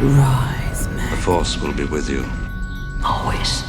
Rise, man. The Force will be with you. Always.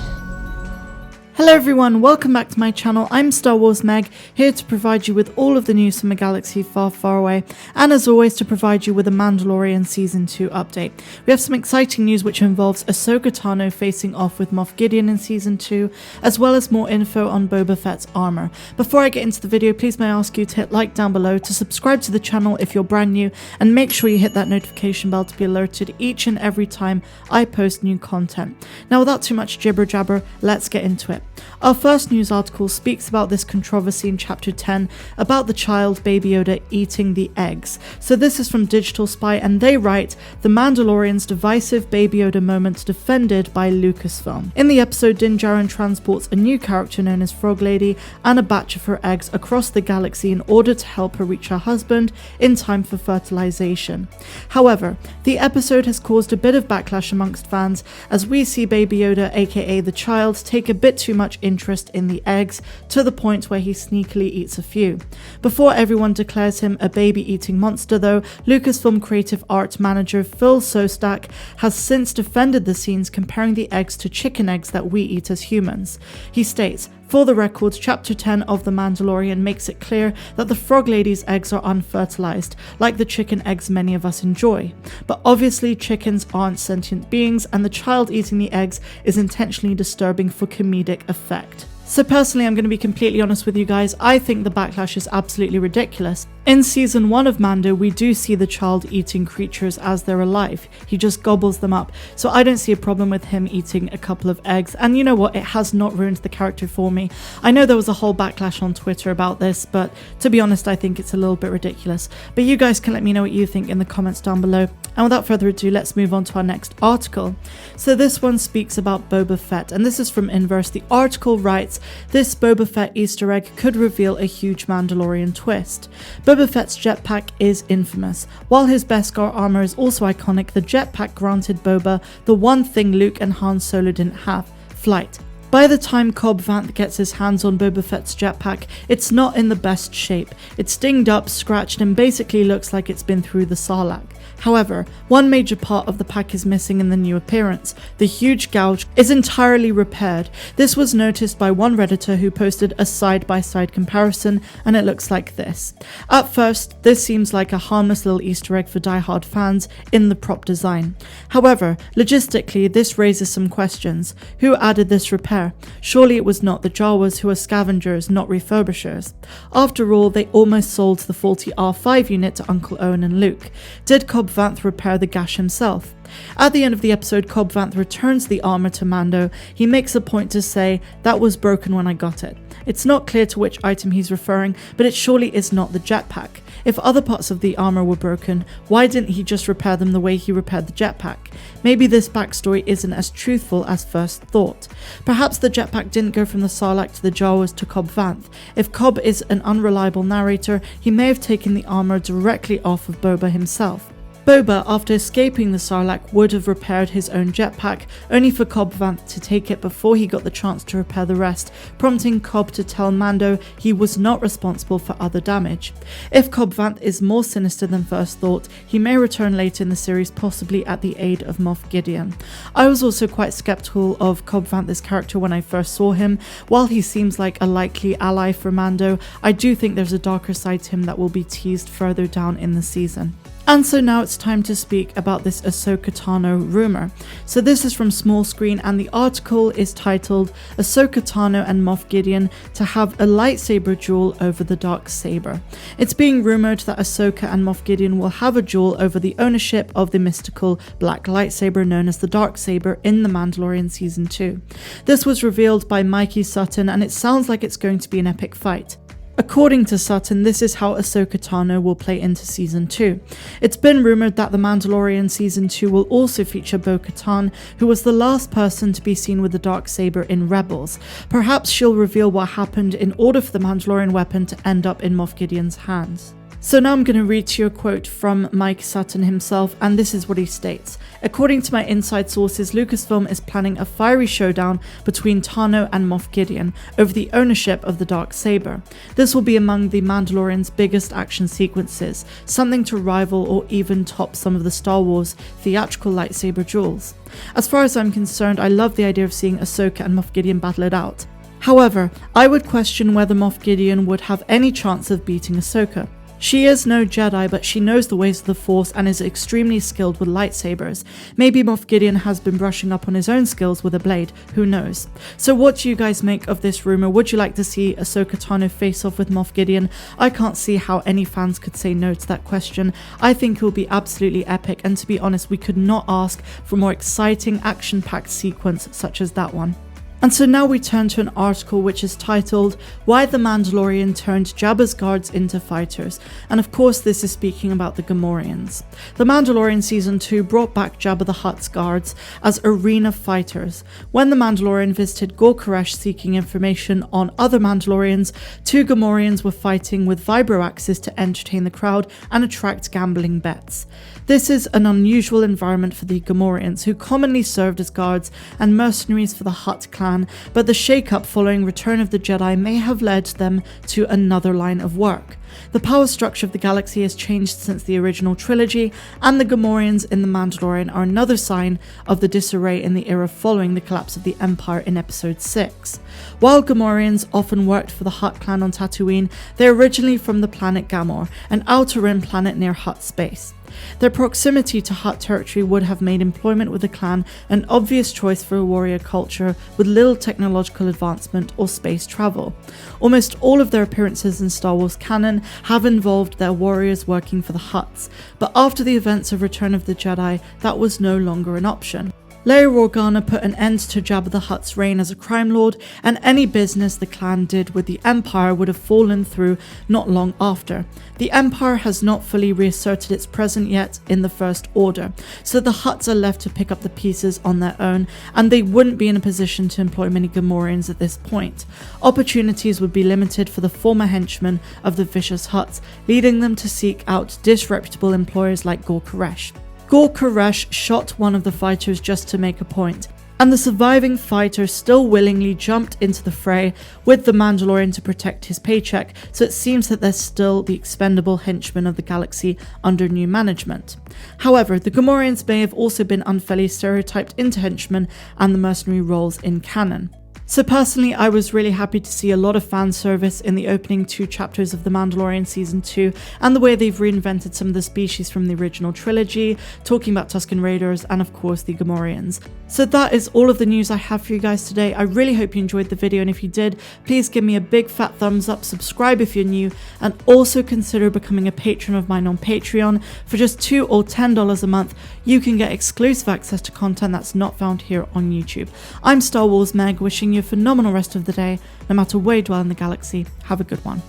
Hello everyone, welcome back to my channel. I'm Star Wars Meg, here to provide you with all of the news from a galaxy far, far away, and as always to provide you with a Mandalorian Season 2 update. We have some exciting news which involves Ahsoka Tano facing off with Moff Gideon in Season 2, as well as more info on Boba Fett's armor. Before I get into the video, please may I ask you to hit like down below, to subscribe to the channel if you're brand new, and make sure you hit that notification bell to be alerted each and every time I post new content. Now without too much jibber jabber, let's get into it. Our first news article speaks about this controversy in Chapter 10 about the child Baby Yoda eating the eggs. So this is from Digital Spy and they write, "The Mandalorian's divisive Baby Yoda moment defended by Lucasfilm." In the episode, Din Djarin transports a new character known as Frog Lady and a batch of her eggs across the galaxy in order to help her reach her husband in time for fertilization. However, the episode has caused a bit of backlash amongst fans as we see Baby Yoda, aka the child, take a bit too much interest in the eggs to the point where he sneakily eats a few. Before everyone declares him a baby-eating monster though, Lucasfilm creative art manager Phil Szostak has since defended the scenes comparing the eggs to chicken eggs that we eat as humans. He states, "For the record, Chapter 10 of The Mandalorian makes it clear that the Frog Lady's eggs are unfertilized, like the chicken eggs many of us enjoy. But obviously chickens aren't sentient beings, and the child eating the eggs is intentionally disturbing for comedic effect." So personally, I'm going to be completely honest with you guys, I think the backlash is absolutely ridiculous. In Season 1 of Mando, we do see the child eating creatures as they're alive. He just gobbles them up. So I don't see a problem with him eating a couple of eggs. And you know what? It has not ruined the character for me. I know there was a whole backlash on Twitter about this, but to be honest, I think it's a little bit ridiculous. But you guys can let me know what you think in the comments down below. And without further ado, let's move on to our next article. So this one speaks about Boba Fett, and this is from Inverse. The article writes, "This Boba Fett Easter egg could reveal a huge Mandalorian twist." Boba Fett's jetpack is infamous. While his Beskar armor is also iconic, the jetpack granted Boba the one thing Luke and Han Solo didn't have: flight. By the time Cobb Vanth gets his hands on Boba Fett's jetpack, it's not in the best shape. It's dinged up, scratched, and basically looks like it's been through the Sarlacc. However, one major part of the pack is missing in the new appearance. The huge gouge is entirely repaired. This was noticed by one Redditor who posted a side-by-side comparison, and it looks like this. At first, this seems like a harmless little Easter egg for die-hard fans in the prop design. However, logistically, this raises some questions. Who added this repair? Surely it was not the Jawas, who are scavengers, not refurbishers. After all, they almost sold the faulty R5 unit to Uncle Owen and Luke. Did Cobb Vanth repair the gash himself? At the end of the episode, Cobb Vanth returns the armor to Mando. He makes a point to say, "That was broken when I got it." It's not clear to which item he's referring, but it surely is not the jetpack. If other parts of the armor were broken, why didn't he just repair them the way he repaired the jetpack? Maybe this backstory isn't as truthful as first thought. Perhaps the jetpack didn't go from the Sarlacc to the Jawas to Cobb Vanth. If Cobb is an unreliable narrator, he may have taken the armor directly off of Boba himself. Boba, after escaping the Sarlacc, would have repaired his own jetpack, only for Cobb Vanth to take it before he got the chance to repair the rest, prompting Cobb to tell Mando he was not responsible for other damage. If Cobb Vanth is more sinister than first thought, he may return later in the series, possibly at the aid of Moff Gideon. I was also quite skeptical of Cobb Vanth's character when I first saw him. While he seems like a likely ally for Mando, I do think there's a darker side to him that will be teased further down in the season. And so now it's time to speak about this Ahsoka Tano rumor. So this is from Small Screen and the article is titled "Ahsoka Tano and Moff Gideon to have a lightsaber duel over the Darksaber." It's being rumored that Ahsoka and Moff Gideon will have a duel over the ownership of the mystical black lightsaber known as the Darksaber in The Mandalorian Season 2. This was revealed by Mikey Sutton and it sounds like it's going to be an epic fight. According to Sutton, this is how Ahsoka Tano will play into Season 2. It's been rumoured that The Mandalorian Season 2 will also feature Bo-Katan, who was the last person to be seen with the Darksaber in Rebels. Perhaps she'll reveal what happened in order for the Mandalorian weapon to end up in Moff Gideon's hands. So now I'm going to read to you a quote from Mike Sutton himself, and this is what he states. According to my inside sources, Lucasfilm is planning a fiery showdown between Tano and Moff Gideon over the ownership of the Darksaber. This will be among the Mandalorian's biggest action sequences, something to rival or even top some of the Star Wars theatrical lightsaber duels. As far as I'm concerned, I love the idea of seeing Ahsoka and Moff Gideon battle it out. However, I would question whether Moff Gideon would have any chance of beating Ahsoka. She is no Jedi, but she knows the ways of the Force and is extremely skilled with lightsabers. Maybe Moff Gideon has been brushing up on his own skills with a blade, who knows. So what do you guys make of this rumor? Would you like to see Ahsoka Tano face off with Moff Gideon? I can't see how any fans could say no to that question. I think it will be absolutely epic, and to be honest, we could not ask for a more exciting action-packed sequence such as that one. And so now we turn to an article which is titled, Why the Mandalorian Turned Jabbas Guards into Fighters. And of course this is speaking about the Gamorreans. The Mandalorian Season 2 brought back Jabba the Hutt's guards as arena fighters. When the Mandalorian visited Gor Koresh seeking information on other Mandalorians, 2 Gamorreans were fighting with vibro-axes to entertain the crowd and attract gambling bets. This is an unusual environment for the Gamorreans, who commonly served as guards and mercenaries for the Hutt clan, but the shake-up following Return of the Jedi may have led them to another line of work. The power structure of the galaxy has changed since the original trilogy, and the Gamorreans in The Mandalorian are another sign of the disarray in the era following the collapse of the Empire in Episode 6. While Gamorreans often worked for the Hutt clan on Tatooine, they are originally from the planet Gamor, an outer rim planet near Hutt space. Their proximity to Hutt territory would have made employment with the clan an obvious choice for a warrior culture with little technological advancement or space travel. Almost all of their appearances in Star Wars canon have involved their warriors working for the Hutts, but after the events of Return of the Jedi, that was no longer an option. Leia Organa put an end to Jabba the Hutt's reign as a crime lord, and any business the clan did with the Empire would have fallen through not long after. The Empire has not fully reasserted its presence yet in the First Order, so the Hutts are left to pick up the pieces on their own, and they wouldn't be in a position to employ many Gamorreans at this point. Opportunities would be limited for the former henchmen of the vicious Hutts, leading them to seek out disreputable employers like Gor Koresh. Gor Koresh shot one of the fighters just to make a point, and the surviving fighter still willingly jumped into the fray with the Mandalorian to protect his paycheck, so it seems that they're still the expendable henchmen of the galaxy under new management. However, the Gamorreans may have also been unfairly stereotyped into henchmen and the mercenary roles in canon. So personally, I was really happy to see a lot of fan service in the opening 2 chapters of The Mandalorian Season 2, and the way they've reinvented some of the species from the original trilogy, talking about Tusken Raiders and of course the Gamorreans. So that is all of the news I have for you guys today. I really hope you enjoyed the video, and if you did, please give me a big fat thumbs up, subscribe if you're new, and also consider becoming a patron of mine on Patreon. For just $2 or $10 a month, you can get exclusive access to content that's not found here on YouTube. I'm Star Wars Meg, wishing you a phenomenal rest of the day, no matter where you dwell in the galaxy. Have a good one.